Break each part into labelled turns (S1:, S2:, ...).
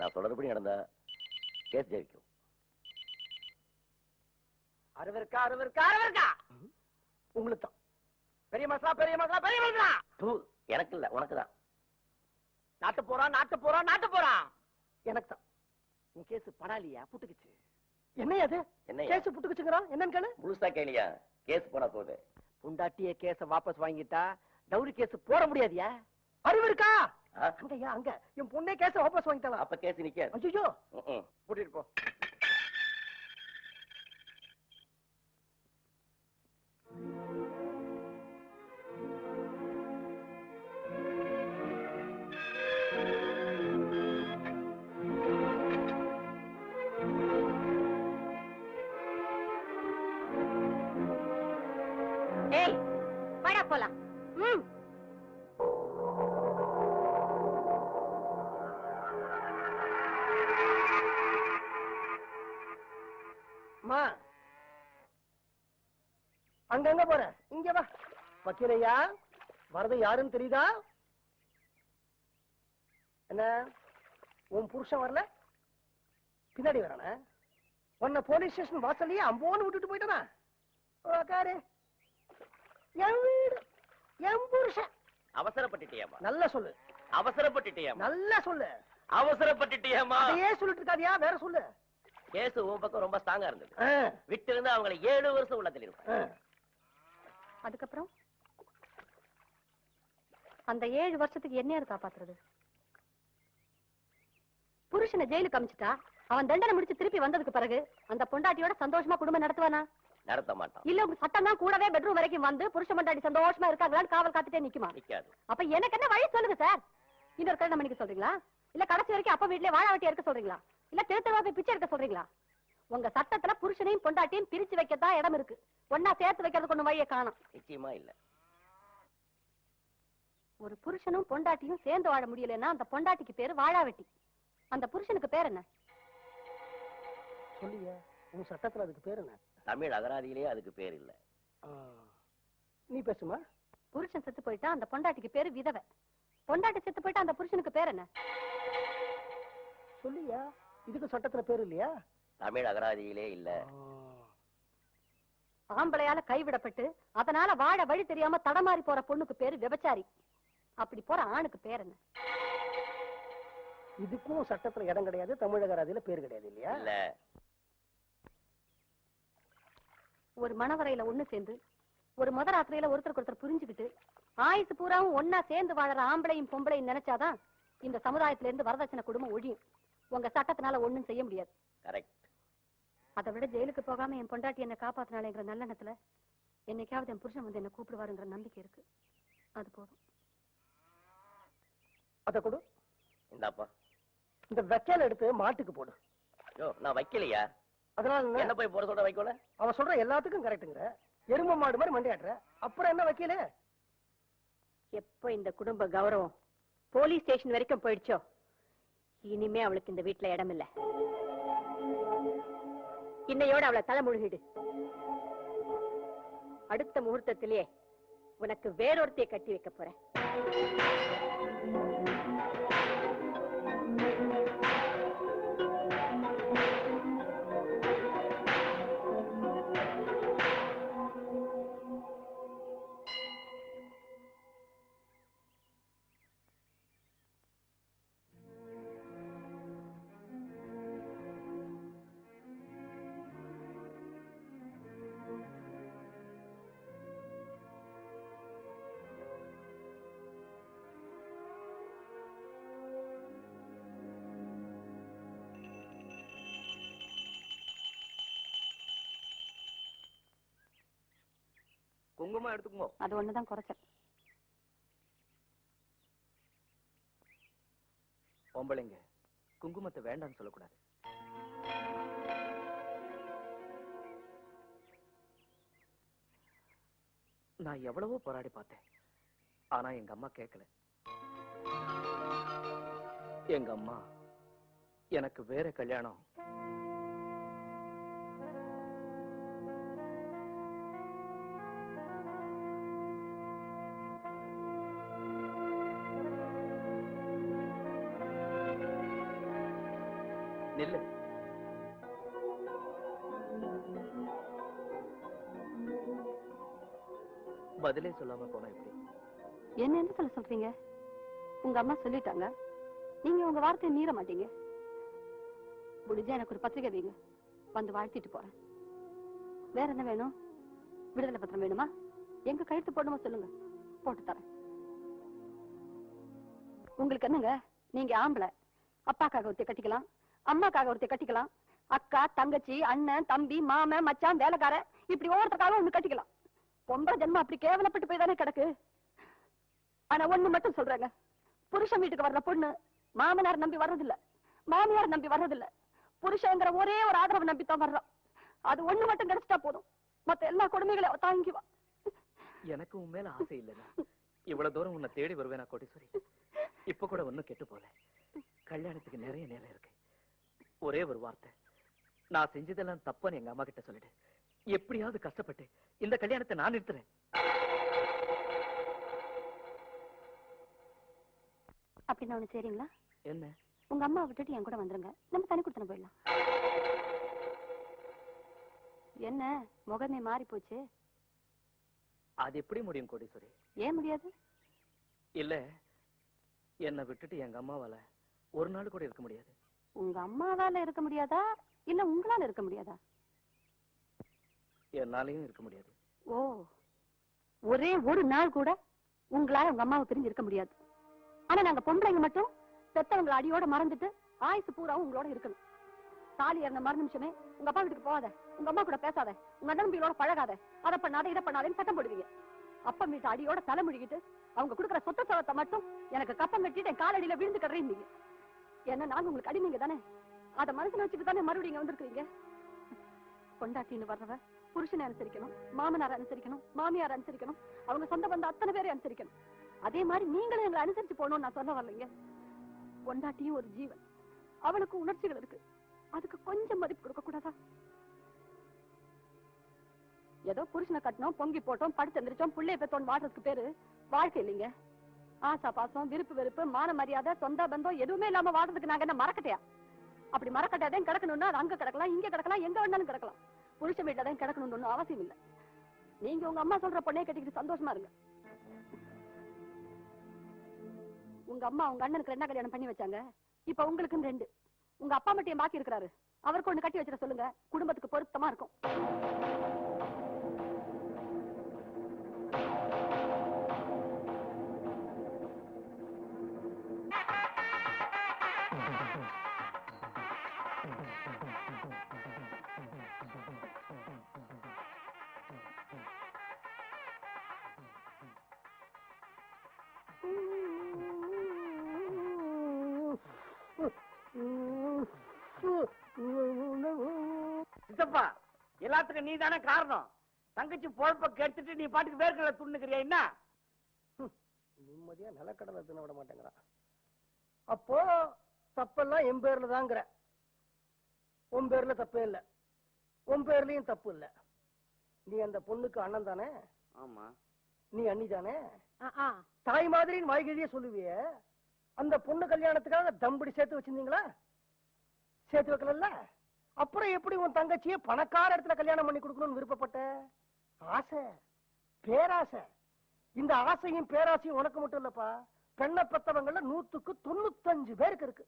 S1: நான் சொல்றபடி நடந்தா கேஸ் ஜெயிக்கும்.
S2: அருவருக்கா அருவருக்கா அருவருக்கா உங்களுக்கு தான். பெரிய மசலா பெரிய மசலா பெரிய மசலா.
S1: எனக்கு இல்ல, உனக்கு தான்.
S2: நாட்டு போறான் நாட்டு போறான் நாட்டு போறான். எனக்கு தான். உன் கேஸ் படாலியா புட்டுக்குச்சு. என்ன அது? என்ன கேஸ் புட்டுக்குச்சுங்கறான்? என்னன்னு கேளு.
S1: முழுசா கேளியா? கேஸ் போனா போகுது.
S2: புண்டாட்டிய கேஸ வாபஸ் வாங்கிட்டா டவுரி கேஸ் போட முடியாதியா? அறிவு இருக்கா? அங்கயா அங்க என் பொண்ணே கேஸ வாபஸ் வாங்கிட்டாளா?
S1: அப்ப கேஸ் நிக்காது.
S2: ஐயோ கூட்டிட்டு போ.
S3: ஏய் வாடா போலாம்.
S2: அம்மா அங்கங்க போற, இங்க வா. வக்கீலையா வரது யாருன்னு தெரியுதா? என்ன உன் புருஷன் வரல? பின்னாடி வரான? உன்னை போலீஸ் ஸ்டேஷன் வாசல்லையே அம்போன்னு விட்டுட்டு போயிட்டானா? உக்காரு. என் வீடு, என் புருஷன்.
S1: அவசரப்பட்டுட்டியாமா?
S2: நல்லா சொல்லு.
S1: அவசரப்பட்டுட்டியாமா?
S2: நல்லா சொல்லு.
S1: அவசரப்பட்டுட்டியாமா?
S2: அதையே சொல்லிட்டு இருக்காதியா, வேற சொல்லு.
S1: கேஸ் உன் பக்கம் ரொம்ப ஸ்ட்ராங்கா இருந்தது. விட்டு இருந்தா அவங்களை 7 வருஷம் உள்ள தள்ளிருப்பாங்க.
S3: அதுக்கப்புறம் அந்த 7 வருஷத்துக்கு என்ன காப்பாத்துறது? புருஷனை ஜெயிலுக்கு அமிச்சிட்டா அவன் தண்டனை முடிச்சு திருப்பி வந்ததுக்கு பிறகு அந்த பொண்டாட்டியோட சந்தோஷமா குடும்பம் நடத்துவானா?
S1: நடத்த மாட்டான்.
S3: இல்ல உங்க சட்டம் தான் கூடவே பெட்ரூம் வரைக்கும் வந்து புருஷ பொண்டாட்டி சந்தோஷமா இருக்காங்களான்னு காவல் காத்துட்டே நிக்குமா?
S1: நிக்காது.
S3: அப்ப எனக்கு என்ன வழி சொல்லுங்க சார். இன்னொரு கல்யாணம் பண்ணிக்க சொல்றீங்களா? இல்ல கடைசி வரைக்கும் அப்ப வீட்லயே வாழ வெட்டியா இருக்க சொல்றீங்களா? இல்ல திருத்தவா போய் பிச்சை எடுக்க சொல்றீங்களா? உங்க சட்டத்துல புருஷனையும் பொண்டாட்டியும் பிரிச்சு வைக்கத்தான் இடம் இருக்கு. ஒன்னா சேர்த்து வைக்கிறதுக்கு ஒண்ணு வழியை காணும்.
S1: நிச்சயமா இல்ல.
S3: ஒரு புருஷனும் பொண்டாட்டியும் சேர்ந்து வாழ முடியலன்னா அந்த பொண்டாட்டிக்கு பேரு வாழாவெட்டி. அந்த புருஷனுக்கு பேர் என்ன?
S2: சொல்லியா, உன் சட்டத்துல அதுக்கு பேர் என்ன?
S1: தமிழ் அகராதியிலேயே அதுக்கு பேர் இல்ல.
S2: நீ பேசுமா.
S3: புருஷன் செத்து போயிட்டா அந்த பொண்டாட்டிக்கு பேரு விதவை. பொண்டாட்டி செத்து போயிட்டா அந்த புருஷனுக்கு பேர் என்ன?
S2: சொல்லியா, இதுக்கு சட்டத்துல பேர் இல்லையா?
S1: தமிழ் அகராதியிலே இல்ல.
S3: ஆம்பளையால கைவிடப்பட்டு அதனால வாழ வழி தெரியாம தடமாறி போற பொண்ணுக்கு பேரு விபச்சாரி. அப்படி போற ஆணுக்கு பேர் என்ன?
S2: இதுக்கும் சட்டத்துல இடம் கிடையாது, தமிழ் அகராதியில பேர் கிடையாது இல்லையா?
S1: இல்ல.
S3: ஒரு மணவரையில ஒண்ணு சேர்ந்து ஒரு முத ராத்திரியில ஒருத்தருக்கு ஒருத்தர் புரிஞ்சுக்கிட்டு ஆயுசு பூராவும் ஒன்னா சேர்ந்து வாழற ஆம்பளையும் பொம்பளையும் நினைச்சாதான் இந்த சமுதாயத்துல இருந்து வரதட்சணை குடும்பம் ஒழியும். உங்க சட்டத்தினால ஒண்ணும் செய்ய முடியாது.
S1: கரெக்ட்.
S3: அதை விட ஜெயிலுக்கு போகாம என் பொண்டாட்டி என்ன காப்பாத்தினாலேங்கிற நல்லெண்ணத்துல என்னைக்காவது என் புருஷன் வந்து என்ன கூப்பிடுவாருங்கிற நம்பிக்கை இருக்கு. அது போதும்.
S2: அத கொடு.
S1: இந்தாப்பா.
S2: இந்த வெக்கையில எடுத்து மாட்டுக்கு போடு.
S1: நான் வைக்கலையா?
S2: அதனால
S1: என்ன போய் போட சொல்ற வைக்கல?
S2: அவன் சொல்ற எல்லாத்துக்கும் கரெக்டுங்கிற. எரும மாடு மாதிரி மண்டையாடுற. அப்புறம் என்ன வைக்கல?
S3: எப்போ இந்த குடும்ப கௌரவம் போலீஸ் ஸ்டேஷன் வரைக்கும் போயிடுச்சோ இனிமே அவளுக்கு இந்த வீட்டுல இடம் இல்ல. இன்னையோட அவளை தலைமுழுகிடு. அடுத்த முகூர்த்தத்திலேயே உனக்கு வேறொருத்தைய கட்டி வைக்க போறேன்.
S1: குங்குமம் எடுத்துக்குமோ?
S3: அது ஒண்ணுதான் குறைச்சல்.
S4: பொம்பளைங்க குங்குமத்தை வேண்டாம்னு சொல்லக்கூடாது. நான் எவ்வளவோ போராடி பார்த்தேன். ஆனா எங்க அம்மா கேட்கல. எங்க அம்மா எனக்கு வேற கல்யாணம் நில்லு. பதிலே சொல்லாம போனா எப்படி?
S3: என்ன சொல்ல சொல்றீங்க? உங்க அம்மா சொல்லிட்டாங்க, நீங்க உங்க வார்த்தையை மீற மாட்டீங்க. முடிஞ்சா எனக்கு ஒரு பத்திரிகை வைங்க, வந்து வாழ்த்திட்டு போறேன். வேற என்ன வேணும்? விடுதலை பத்திரம் வேணுமா? எங்க கையெழுத்து போடணுமா சொல்லுங்க, போட்டு தரேன். உங்களுக்கு என்னங்க, நீங்க ஆம்பளை, அப்பாக்காக ஒருத்தி கட்டிக்கலாம், அம்மாக்காக ஒருத்தி கட்டிக்கலாம், அக்கா, தங்கச்சி, அண்ணன், தம்பி, மாமன், மச்சான், வேலைக்கார, இப்படி ஒவ்வொருத்தருக்காக ஒண்ணு கட்டிக்கலாம். பொம்பளை ஜென்மம் அப்படி கேவலப்பட்டு போய் தானே கிடக்கு. ஆனா ஒண்ணு மட்டும் சொல்றேங்க, புருஷன் வீட்டுக்கு வர்ற பொண்ணு மாமனார் நம்பி வர்றதில்ல, மாமியார் நம்பி வர்றதில்ல, புருஷங்கிற ஒரே ஒரு ஆதரவு நம்பித்தான் வர்றான். அது ஒண்ணு மட்டும் கிடைச்சிட்டா போதும், மத்த எல்லா கொடுமைகளையும் தாங்கிவா.
S4: எனக்கு உன் மேல ஆசை இல்லைன்னா இவ்வளவு தூரம் உன்னை தேடி வருவேனா கோடீஸ்வரி? இப்ப கூட ஒண்ணும் கெட்டு போல. கல்யாணத்துக்கு நிறைய நேரம் இருக்கு. ஒரே ஒரு வார்த்தை, நான் செஞ்சதெல்லாம் தப்புன்னு எங்க அம்மா கிட்ட சொல்லிடு. எப்படியாவது கஷ்டப்பட்டு இந்த கல்யாணத்தை நான் நிறுத்துறேன்.
S3: அப்படின்னு ஒண்ணு சரிங்களா?
S4: என்ன?
S3: உங்க அம்மா விட்டுட்டு என் கூட வந்துருங்க, நம்ம தனி கொடுத்தன போயிடலாம். என்ன முகமே மாறி போச்சு?
S4: அது எப்படி முடியும் கோடீஸ்வரி?
S3: ஏன் முடியாது?
S4: இல்ல, என்னை விட்டுட்டு எங்க அம்மாவால ஒரு நாள் கூட இருக்க முடியாது.
S3: உங்க அம்மாவால இருக்க முடியாதா, இல்ல உங்களால இருக்க முடியாதா?
S4: என்னாலையும் இருக்க முடியாது.
S3: ஓ, ஒரே ஒரு நாள் கூட உங்களால உங்க அம்மாவை பிரிஞ்சு இருக்க முடியாது. ஆனா நாங்க பொம்பளைங்க மட்டும் பெத்தவங்களை அடியோட மறந்துட்டு ஆயுசு பூராவும் உங்களோட இருக்கணும். தாலி ஏறின மறு நிமிஷமே உங்க அப்பா வீட்டுக்கு போகாத, உங்க அம்மா கூட பேசாத, உங்க அண்ணன் தம்பியோட பழகாத, அதை பண்ணாத இதை பண்ணாதேன்னு சட்டம் போடுவீங்க. அப்பா வீட்டு அடியோட தலை முழுகிட்டு அவங்க கொடுக்குற சொத்த சவத்தை மட்டும் எனக்கு கப்பம் கட்டிட்டு என் காலடியில விழுந்து கட்டுறீங்க. ஏன்னா நாங்க உங்களுக்கு அடிமைங்க தானே, அதை மனசுல வச்சுட்டு தானே மறுபடியும் இங்க வந்திருக்கீங்க. கொண்டாட்டின்னு வர்றவ புருஷனை அனுசரிக்கணும், மாமனார் அனுசரிக்கணும், மாமியார் அனுசரிக்கணும், அவங்க சொந்த பந்த அத்தனை பேரை அனுசரிக்கணும். அதே மாதிரி நீங்களும் எங்களை அனுசரிச்சு போகணும்னு நான் சொல்ல வரலைங்க. கொண்டாட்டியும் ஒரு ஜீவன், அவளுக்கு உணர்ச்சிகள் இருக்கு, அதுக்கு கொஞ்சம் மதிப்பு கொடுக்க கூடாதா? ஏதோ புருஷனை கட்டணும், பொங்கி போட்டோம், படுத்து எந்திரிச்சோம், புள்ளைய பெத்தோம் வாழ்றதுக்கு பேரு வாழ்க்கை இல்லைங்க. ஆசா பாசம், விருப்பு வெறுப்பு, மான மரியாதை, சொந்த பந்தம் எதுவுமே இல்லாம வாழ்றதுக்கு நாங்க என்ன மறக்கட்டையா? அப்படி மறக்கட்டையாதான் கிடக்கணும்னா அது அங்க கிடக்கலாம், இங்க கிடக்கலாம், எங்க வேணாலும் கிடக்கலாம். புருஷ வீட்டுல தான் கிடக்கணும்னு ஒண்ணும் அவசியம் இல்லை. நீங்க உங்க அம்மா சொல்ற பொண்ணே கட்டிக்கிட்டு சந்தோஷமா இருங்க. உங்க அம்மா உங்க அண்ணனுக்கு 2 கல்யாணம் பண்ணி வச்சாங்க, இப்ப உங்களுக்கு 2. உங்க அப்பா மட்டும் பாக்கி இருக்கிறாரு, அவருக்கு ஒண்ணு கட்டி வச்சிட சொல்லுங்க, குடும்பத்துக்கு பொருத்தமா இருக்கும்.
S2: சித்தப்பா, எல்லாத்துக்கும் நீ தானே காரணம். தங்கச்சி பொழப்ப கெடுத்துட்டு நீ பாட்டுக்கு வேர்க்கடலை துண்ணுக்கிறியா? என்ன நிம்மதியா நிலக்கடலை தின்ன விட மாட்டேங்கிறான். அப்போ தப்பெல்லாம் என் பேர்ல தாங்கிற, உன் பேர்ல தப்பே இல்ல, உன் பேர்லயும் தப்பு இல்ல. நீ அந்த பொண்ணுக்கு அண்ணன் தானே? ஆமா. நீ அண்ணி தானே? தாய் மாதிரி வாய்கழிய சொல்லுவிய. அந்த பொண்ணு கல்யாணத்துக்காக தம்படி சேர்த்து வச்சிருந்தீங்களா? சேர்த்து வைக்கல. அப்புறம் எப்படி உன் தங்கச்சிய பணக்கார இடத்துல கல்யாணம் பண்ணி கொடுக்கணும்னு விருப்பப்பட்ட? ஆசை, பேராசை. இந்த ஆசையும் பேராசையும் உனக்கு மட்டும் இல்லப்பா, பெண்ணை பெத்தவங்கள 100க்கு 95 பேருக்கு இருக்கு.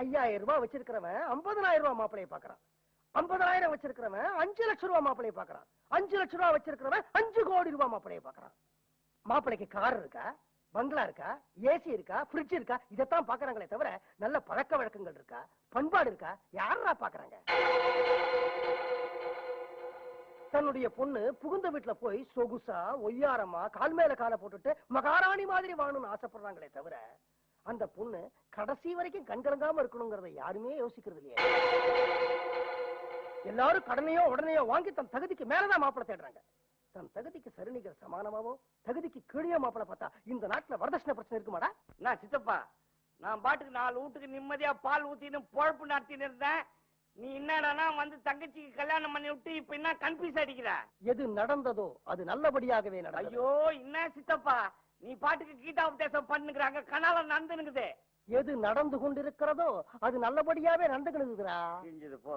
S2: 5000 ரூபாய் வச்சிருக்கிறவன் 50,000 ரூபாய் மாப்பிளைய பாக்குறான், 50,000 வச்சிருக்கிறவன் 5 லட்சம் ரூபாய் மாப்பிளைய பாக்குறான், 5 லட்சம் ரூபாய் வச்சிருக்கிறவன் 5 கோடி ரூபாய் மாப்பிளைய பாக்குறான். மாப்பிளைக்கு கார் இருக்கா, பங்களா இருக்கா, ஏசி இருக்கா, ஃப்ரிட்ஜ் இருக்கா, இதத்தான் பாக்குறாங்களே தவிர நல்ல பழக்க வழக்கங்கள் இருக்கா, பண்பாடு இருக்கா, யாரா பாக்குறாங்க? தன்னுடைய பொண்ணு புகுந்த வீட்டுல போய் சொகுசா ஒய்யாரமா கால் மேல காலை போட்டுட்டு மகாராணி மாதிரி வாழணும்னு ஆசைப்படுறாங்களே தவிர அந்த பொண்ணு கடைசி வரைக்கும் கண்கலங்காம இருக்கணுங்கிறத யாருமே யோசிக்கிறது இல்லையா? எல்லாரும் கடனையோ உடனேயோ வாங்கி தன் தகுதிக்கு மேலதான் மாப்பிளை தேடுறாங்க. தன் தகுதிக்கு சரிநிகர் சமானமாவோ தகுதிக்கு கீழே மாப்பிளை பார்த்தா இந்த நாட்டுல வரதட்சணை பிரச்சனை இருக்குமாடா? நான் சித்தப்பா, நான் பாட்டுக்கு 4 வீட்டுக்கு நிம்மதியா பால் ஊத்தின்னு பொழப்பு நடத்தின்னு இருந்தேன். நீ என்னடானா வந்து தங்கச்சிக்கு கல்யாணம் பண்ணி விட்டு இப்ப என்ன கன்ஃபியூஸ் அடிக்கிற? எது நடந்ததோ அது நல்லபடியாகவே நடந்தது. ஐயோ, என்ன சித்தப்பா, நீ பாட்டுக்கு கீதா உபதேசம் பண்ணுகிறாங்க, கனால நடந்துனுக்குது. எது நடந்து கொண்டிருக்கிறதோ அது நல்லபடியாவே நடந்துக்கிடுதுடா.
S1: போ.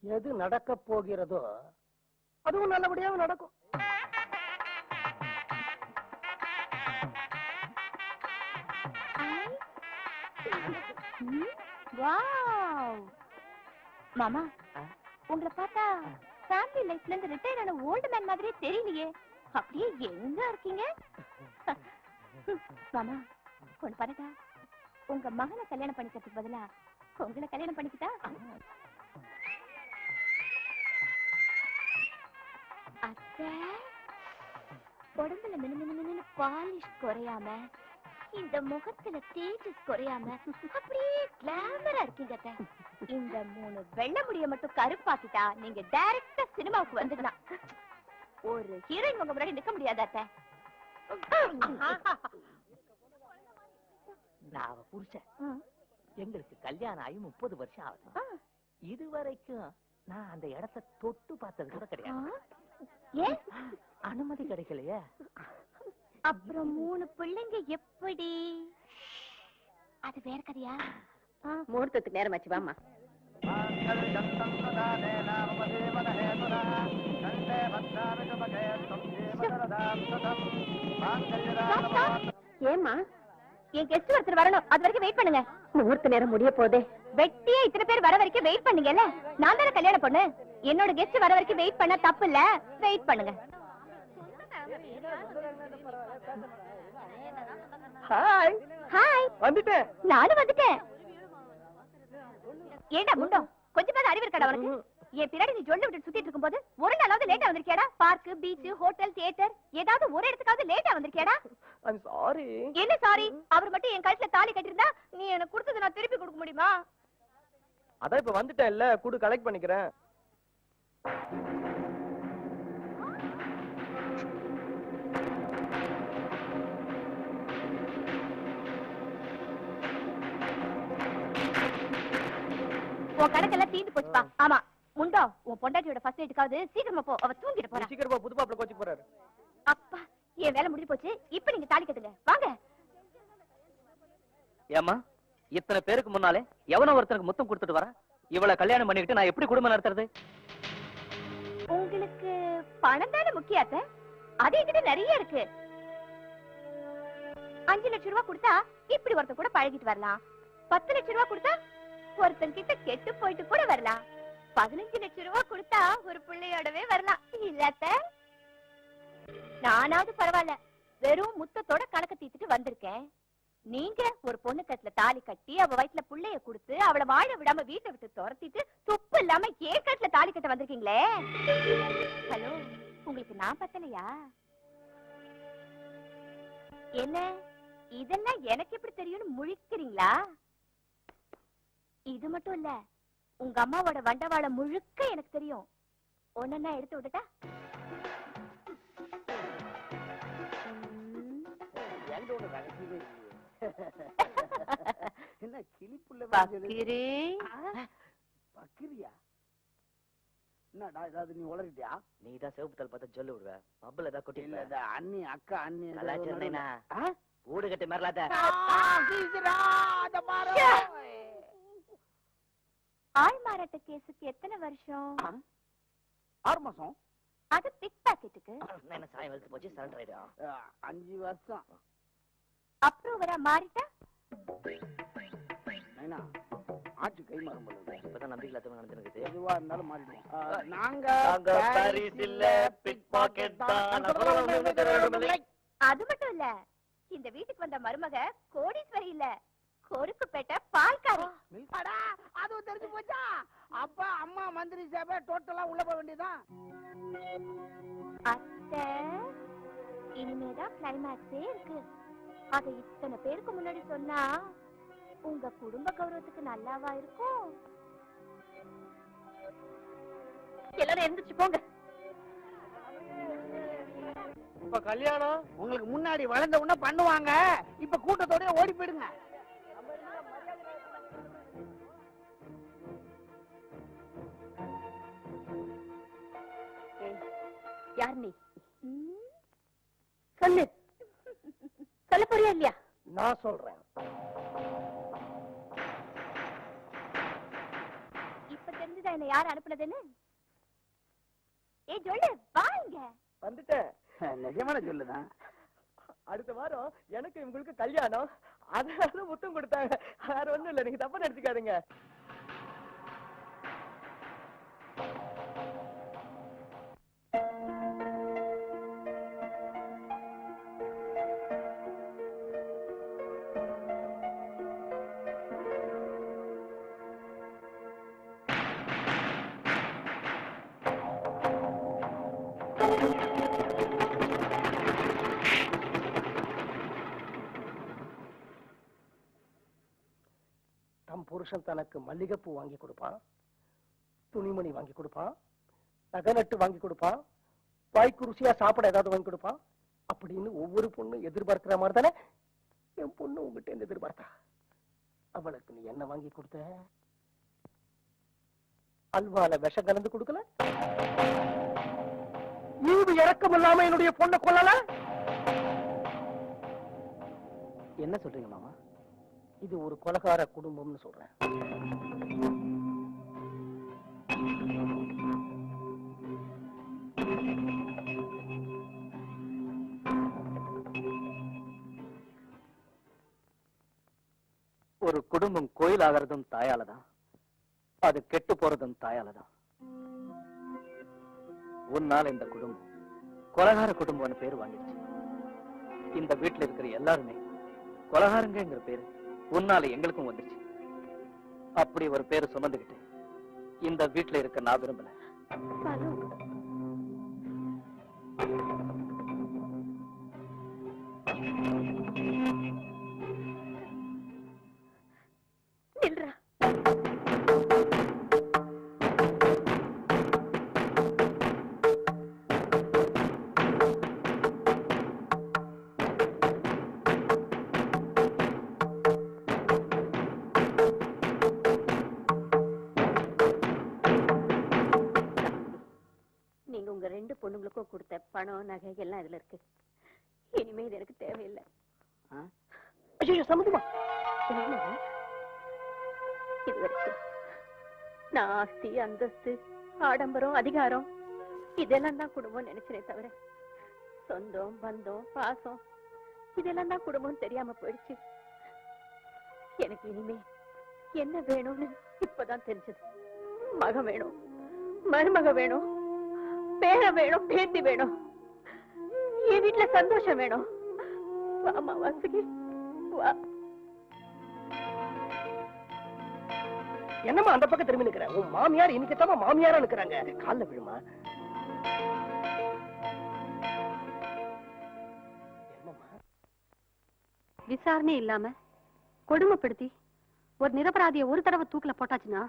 S2: எது நடக்க போகிறதோ அதுவும் நல்லபடியாவே நடக்கும்.
S3: மாமா, உங்களை பார்த்தா ஃபேமிலி லைஃப்ல இருந்து ரிட்டையர் ஆன ஓல்டு மேன் மாதிரியே தெரியலையே. அப்படியே எங்க இருக்கீங்க? மாமா, கொண்டு பாருடா. உங்க மகனை கல்யாணம் பண்ணிக்கிறதுக்கு பதிலா உங்களை கல்யாணம் பண்ணிக்கிட்டா? அத்தை, உடம்புல மினு பாலிஷ் குறையாம, இந்த முகத்துல தேஜஸ் குறையாம அப்படியே கிளாமரா இருக்கீங்க அத்தை. இந்த 3 வெள்ளை முடிய மட்டும் கருப்பாக்கிட்டா நீங்க டைரக்டா சினிமாவுக்கு வந்துடலாம். ஒரு ஹீரோயின் உங்க முன்னாடி நிக்க முடியாத அத்தை.
S4: நான் அவ புருஷன். எங்களுக்கு கல்யாணம் ஆகி 30 வருஷம் ஆகுது. இதுவரைக்கும் நான் அந்த இடத்தை தொட்டு பார்த்தது கூட கிடையாது.
S3: ஏன்
S4: அனுமதி கிடைக்கலையே.
S3: அப்புறம் 3 பிள்ளைங்க எப்படி? அது வேற கதையா? முகூர்த்தத்துக்கு நேரமாச்சு, வாமா. ஏமா, என் கெஸ்ட் ஒருத்தர் வரணும், அது வரைக்கும் வெயிட் பண்ணுங்க. முகூர்த்த நேரம் முடிய போதே. வெட்டியே இத்தனை பேர் வர வரைக்கும் வெயிட் பண்ணுங்கல்ல. நான் தானே கல்யாணம் பொண்ணு. என்னோட கெஸ்ட் வர வரைக்கும் வெயிட் பண்ணா தப்பு இல்ல. வெயிட் பண்ணுங்க.
S2: ஹாய்.
S3: ஹாய்.
S2: வந்துட்டேன்.
S3: நானும் வந்துட்டேன். ஏண்டா முண்டோ, கொஞ்சம் பேர் அறிவு இருக்காடா உனக்கு? என் பின்னாடி நீ ஜொல்லு விட்டு சுத்திட்டு இருக்கும்போது ஒரு நாளாவது லேட்டா வந்திருக்கியாடா? பார்க், பீச், ஹோட்டல், தியேட்டர் ஏதாவது ஒரு இடத்துக்காவது லேட்டா வந்திருக்கியாடா?
S2: I'm sorry.
S3: என்ன சாரி? அவர் மட்டும் என் கழுத்துல தாலி கட்டிருந்தா நீ எனக்கு கொடுத்தது நான் திருப்பி கொடுக்க முடியுமா?
S2: அதான் இப்ப வந்துட்டேன் இல்ல, கூடு கலெக்ட் பண்ணிக்கிறேன்.
S3: உன் கணக்கெல்லாம் தீந்து போச்சுப்பா. ஆமா முண்டோ, உன் பொண்டாட்டியோட ஃபர்ஸ்ட் நைட்டுக்காவது சீக்கிரமா போ, அவ தூங்கிட்டு போறா.
S2: சீக்கிரமா புது பாப்பல கோச்சி போறாரு.
S3: அப்பா, என் வேலை முடிஞ்சு போச்சு. இப்ப நீங்க தாலி கட்டுங்க, வாங்க.
S4: ஏமா, இத்தனை பேருக்கு முன்னாலே எவனோ ஒருத்தருக்கு முத்தம் கொடுத்துட்டு வர, இவளை கல்யாணம் பண்ணிக்கிட்டு நான் எப்படி குடும்பம் நடத்துறது?
S3: உங்களுக்கு பணம் தானே முக்கியத்தை? அது என்கிட்ட நிறைய இருக்கு. 5 லட்சம் ரூபாய் கொடுத்தா இப்படி ஒருத்தன் கூட பழகிட்டு வரலாம். 10 லட்சம் ரூபாய் கொடுத்தா ஒருத்தன் கிட்ட கெட்டு போயிட்டு கூட வரலாம். 15 லட்சம் ரூபாய் கொடுத்தா ஒரு பிள்ளையோடவே வரலாம். இல்லாத நானாவது பரவாயில்ல, வெறும் முத்தத்தோட கணக்கு தீர்த்துட்டு வந்திருக்கேன். நீங்க ஒரு பொண்ணு கட்டுல தாலி கட்டி அவ வயிற்றுல புள்ளைய கொடுத்து அவளை வாழ விடாம வீட்டை விட்டு துரத்திட்டு துப்பு இல்லாம ஏன் கட்டுல தாலி கட்ட வந்திருக்கீங்களே. ஹலோ, உங்களுக்கு நான் பத்தலையா? என்ன இதெல்லாம் எனக்கு எப்படி தெரியும்னு முழிக்கிறீங்களா? இது மட்டும் இல்ல, உங்க அம்மாவோட வண்டவாள முழுக்க எனக்கு தெரியும். ஒன்னா எடுத்து விட்டுட்டா?
S2: என்ன கிளிப்புள்ள
S3: பக்கிரி?
S2: பக்கிரியா? என்னடா ஏதாவது நீ உளறிட்டியா?
S4: நீ தான் சிவப்பு தல் பார்த்தா சொல்லு விடுவ. பப்புல தான் கொட்டி
S2: இல்ல, அண்ணி அக்கா அண்ணி
S4: கலாச்சேனா ஊடு கட்டி மரலாத.
S3: ஆள் மாறாட்ட கேஸுக்கு எத்தனை வருஷம்?
S2: 6 மாசம்.
S3: அது பிக் பாக்கெட்டுக்கு
S4: என்ன சாயம் வெளுத்து போச்சு, சரண்டர் ஆயிடும்.
S2: 5 வருஷம்.
S3: அப்ரூவரா மாறிட்டா?
S2: நைனா ஆட்சி கை மாறும் போல.
S4: இப்பதான் நம்பிக்கை இல்லாதவங்க நடந்துருக்குது.
S2: எதுவா இருந்தாலும் மாறிடுவோம். நாங்க
S4: பாரிஸ் இல்ல, பிக் பாக்கெட் தான்.
S3: அது மட்டும் இல்ல, இந்த வீட்டுக்கு வந்த மருமக கோடீஸ்வரி இல்ல, கொருக்குப்பேட்டை பால்காரி.
S2: அதுவும் தெரிஞ்சு போச்சா? அப்பா அம்மா மந்திரி சேவை டோட்டலா உள்ள போக வேண்டியதான்.
S3: அத்தை, இனிமேதான் கிளைமேக்ஸே இருக்கு. அதை இத்தனை பேருக்கு முன்னாடி சொன்னா உங்க குடும்ப கௌரவத்துக்கு நல்லாவா இருக்கும்? எல்லாரும் எந்திரிச்சு போங்க.
S2: இப்ப கல்யாணம் உங்களுக்கு முன்னாடி வளர்ந்த உடனே பண்ணுவாங்க. இப்ப கூட்டத்தோட ஓடி போயிடுங்க.
S3: யார் நீ? சொல்லு. சொல்ல போறியா இல்லையா?
S2: நான் சொல்றேன்.
S3: இப்ப தெரிஞ்சுதா என்ன யார் அனுப்புனதுன்னு? ஏய் சொல்லு, வாங்க.
S2: வந்துட்டேன்.
S5: நிஜமான சொல்லுதான்.
S2: அடுத்த வாரம் எனக்கு உங்களுக்கு கல்யாணம். அதனால முத்தம் கொடுத்தாங்க. வேற ஒண்ணும் இல்ல, நீங்க தப்பா நினைச்சுக்காதீங்க. தம் புருஷன் தனக்கு மல்லிகைப்பூ வாங்கி கொடுப்பான், துணிமணி வாங்கி கொடுப்பான், நகை நட்டு வாங்கி கொடுப்பான், வாய்க்கு ருசியா சாப்பிட ஏதாவது வாங்கி கொடுப்பான் அப்படின்னு ஒவ்வொரு பொண்ணும் எதிர்பார்க்கிற மாதிரி தானே என் பொண்ணு உங்ககிட்ட இருந்து எதிர்பார்த்தா. அவளுக்கு நீ என்ன வாங்கி கொடுத்த? அல்வால விஷம் கலந்து கொடுக்கல? ஈவு இறக்கம் இல்லாம என்னுடைய பொண்ணை கொல்லல?
S5: என்ன சொல்றீங்க மாமா?
S2: இது ஒரு கொலகார குடும்பம்னு சொல்றேன்.
S5: ஒரு குடும்பம் கோயில் ஆகிறதும் தாயாலதான், அது கெட்டு போறதும் தாயாலதான். உன்னால இந்த குடும்பம் கொலகார குடும்பம்னு பேர் வாங்கிடுச்சு. இந்த வீட்டுல இருக்கிற எல்லாருமே கொலகாரங்கிற பேரு உன்னால எங்களுக்கும் வந்துச்சு. அப்படி ஒரு பேரு சுமந்துகிட்டு இந்த வீட்டுல இருக்க நான் விரும்பல.
S3: நில்றா. நீங்க உங்க ரெண்டு பொண்ணுங்களுக்கும் கொடுத்த பணம் நகை எல்லாம் இதுல இருக்கு. இனிமே இது எனக்கு தேவையில்லை.
S2: ஐயோ சம்மந்தமா?
S3: இது வரைக்கும் நான் ஆஸ்தி, அந்தஸ்து, ஆடம்பரம், அதிகாரம் இதெல்லாம் தான் குடும்பம் நினைச்சனே தவிர சொந்தம், பந்தம், பாசம் இதெல்லாம் தான் குடும்பம் தெரியாம போயிடுச்சு. எனக்கு இனிமே என்ன வேணும்னு இப்பதான் தெரிஞ்சது. மகன் வேணும், மருமக வேணும், பேரன் வேணும், பேத்தி வேணும், என் வீட்டுல சந்தோஷம் வேணும். வாமா வாசுகி வா.
S2: என்னம்மா அந்த பக்கம் திரும்பி நிக்கிற? உன் மாமியார் இன்னைக்குத்தாமா மாமியாரா நிக்கிறாங்க. கால்ல விழுமா? என்னம்மா?
S3: விசாரணை இல்லாம கொடுமைப்படுத்தி ஒரு நிரபராதிய ஒரு தடவை தூக்குல போட்டாச்சுன்னா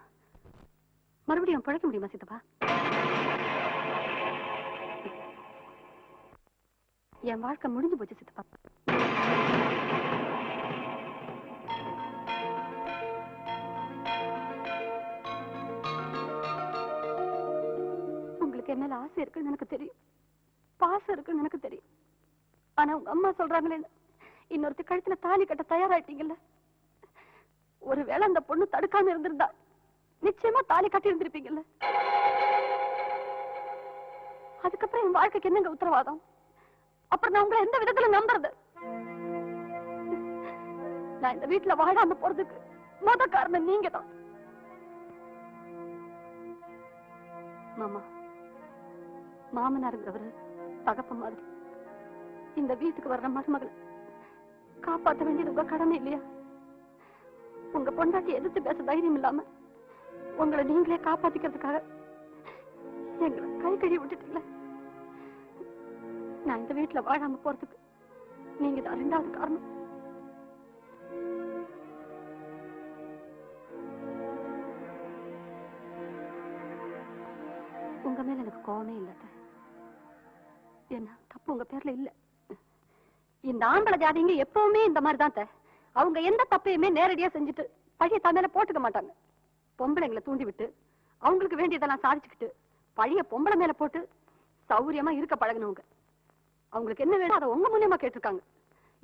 S3: மறுபடியும் பிழைக்க முடியுமா சித்தப்பா? என் வாழ்க்கை முடிஞ்சு போச்சு சித்தப்பா. உங்களுக்கு என்ன ஆசை இருக்குன்னு எனக்கு தெரியும், பாசம் இருக்குன்னு எனக்கு தெரியும். ஆனா உங்க அம்மா சொல்றாங்களே, இன்னொருத்தி கழுத்துல தாலி கட்ட தயாராயிட்டீங்கல்ல. ஒருவேளை அந்த பொண்ணு தடுக்காம இருந்திருந்தா நிச்சயமா தாலி கட்டி இருந்திருப்பீங்கல்ல. அதுக்கப்புறம் என் வாழ்க்கைக்கு என்னங்க உத்தரவாதம்? அப்புறம் நான் உங்களை எந்த விதத்துல நம்புறது? நான் இந்த வீட்டுல வாழாம போறதுக்கு மொத காரணம் நீங்க தான். மாமா, மாமனாருங்கிறவரு தகப்ப மாதிரி. இந்த வீட்டுக்கு வர்ற மருமகளை காப்பாற்ற வேண்டியது உங்க கடமை இல்லையா? உங்க பொண்டாட்டி எதிர்த்து பேச தைரியம் இல்லாம உங்களை நீங்களே காப்பாத்திக்கிறதுக்காக எங்களை கை கழுவி விட்டுட்டீங்களே. நான் இந்த வீட்டுல வாழாம போறதுக்கு நீங்க தான் ரெண்டாவது காரணம். உங்க மேல எனக்கு கோவமே இல்ல. என்ன தப்பு உங்க பேர்ல இல்ல. இந்த ஆம்பளை ஜாதிங்க எப்பவுமே இந்த மாதிரிதான். அவங்க எந்த தப்பையுமே நேரடியா செஞ்சுட்டு பழைய தமையில போட்டுக்க மாட்டாங்க. பொம்பளைங்களை தூண்டி விட்டு அவங்களுக்கு வேண்டியதெல்லாம் சாதிச்சுக்கிட்டு பழைய பொம்பளை மேல போட்டு சௌரியமா இருக்க பழகினவங்க. அவங்களுக்கு என்ன வேணும் அதை உங்க மூலியமா கேட்டிருக்காங்க.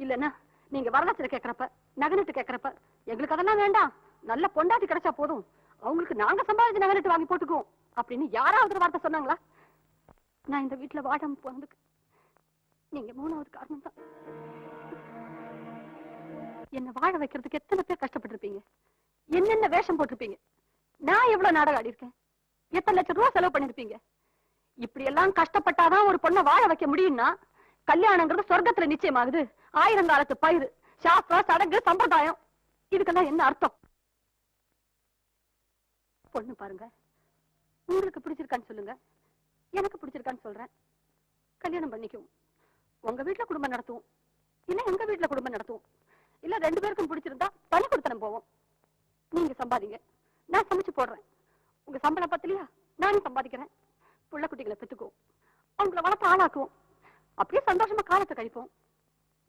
S3: இல்லன்னா நீங்க வரதட்சணை கேட்கறப்ப நகனிட்டு கேட்கறப்ப எங்களுக்கு அதெல்லாம் வேண்டாம், நல்ல பொண்டாட்டி கிடைச்சா போதும், அவங்களுக்கு நாங்க சம்பாதிச்சு நகனிட்டு வாங்கி போட்டுக்குவோம் அப்படின்னு யாராவது ஒரு வார்த்தை சொன்னாங்களா? நான் இந்த வீட்டுல வாழாம போனதுக்கு நீங்க 3வது காரணம் தான். என்ன வாழ வைக்கிறதுக்கு எத்தனை பேர் கஷ்டப்பட்டிருப்பீங்க, என்னென்ன வேஷம் போட்டிருப்பீங்க, நான் எவ்வளவு நாடகம் ஆடி இருக்கேன், எத்தனை லட்சம் ரூபாய் செலவு பண்ணிருப்பீங்க. இப்படி எல்லாம் கஷ்டப்பட்டாதான் ஒரு பொண்ணை வாழ வைக்க முடியும்னா கல்யாணங்கிறது சொர்க்கத்துல நிச்சயமாகுது. 1000 காலத்து பயிர், சாஸ்திரம், சடங்கு, சம்பிரதாயம், இதுக்கெல்லாம் என்ன அர்த்தம்? பொண்ணு பாருங்க, உங்களுக்கு பிடிச்சிருக்கான்னு சொல்லுங்க, எனக்கு பிடிச்சிருக்கான்னு சொல்றேன், கல்யாணம் பண்ணிக்குவோம். உங்க வீட்டுல குடும்பம் நடத்துவோம், இல்ல எங்க வீட்டுல குடும்பம் நடத்துவோம், இல்ல 2 பேருக்கும் பிடிச்சிருந்தா பணி கொடுத்தனம் போவோம். நீங்க சம்பாதிங்க, நான் சமைச்சு போடுறேன். உங்க சம்பளம் பத்தலையா, நானும் சம்பாதிக்கிறேன். புள்ள குட்டிகளை பெத்துக்குவோம், அவங்கள வளர்த்து ஆளாக்குவோம், அப்படியே சந்தோஷமா காலத்தை கழிப்போம்.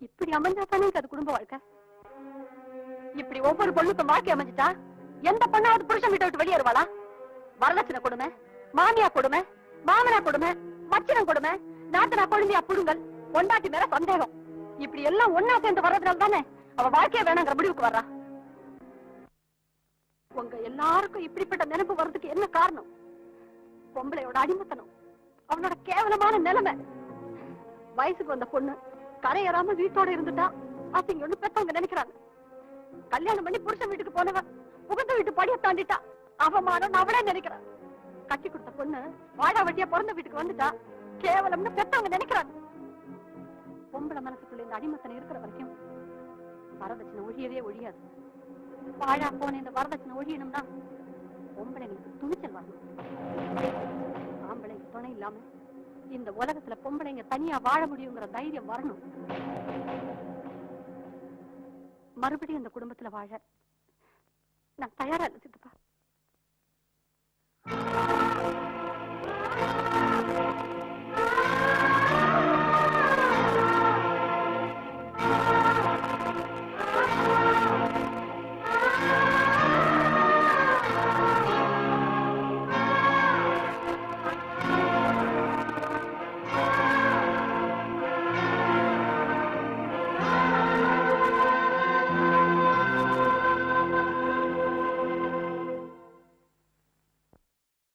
S3: இப்படி அமைஞ்சா தானே அது குடும்ப வாழ்க்கை. இப்படி ஒவ்வொரு பொண்ணுக்கும் வாழ்க்கை அமைஞ்சிட்டா எந்த பொண்ணாவது புருஷன் வீட்டை விட்டு வெளியேறுவாளா? வரதட்சணை கொடுமை, மாமியா கொடுமை, மாமனா கொடுமை, மச்சினம் கொடுமை, நாத்தனா கொழுந்தியா புடுங்கல், பொண்டாட்டி மேல சந்தேகம், இப்படி எல்லாம் ஒன்னா சேர்ந்து வர்றதுனால தானே அவ வாழ்க்கைய வேணாங்கிற முடிவுக்கு வர்றா. உங்க எல்லாருக்கும் இப்படிப்பட்ட நினைப்பு வர்றதுக்கு என்ன காரணம்? பொம்பளையோட அடிமத்தனம், அவனோட கேவலமான நிலைமை. வயசுக்கு வந்த பொண்ணு கரையேறாம வீட்டோட இருந்துட்டா அசிங்கன்னு பெத்தவங்க நினைக்கிறாங்க. கல்யாணம் பண்ணி புருஷன் வீட்டுக்கு போனவ புகுந்த வீட்டு படிய தாண்டிட்டா அவமானம் அவளே நினைக்கிறான். கட்டி கொடுத்த பொண்ணு வாடா வட்டியா பிறந்த வீட்டுக்கு வந்துட்டா கேவலம்னு பெத்தவங்க நினைக்கிறாங்க. பொம்பளை மனசுக்குள்ள இந்த அடிமத்தனம் இருக்கிற வரைக்கும் வரதட்சணை ஒழியவே ஒழியாது. வாழா போன இந்த வரதட்சணை ஒழியணும்னா பொம்பளைங்களுக்கு துணிச்சல் வரணும். ஆம்பளைங்க துணை இல்லாம இந்த உலகத்துல பொம்பளைங்க தனியா வாழ முடியுங்கிற தைரியம் வரணும். மறுபடியும் இந்த குடும்பத்துல வாழ நான் தயாரா இல்லை சித்தப்பா.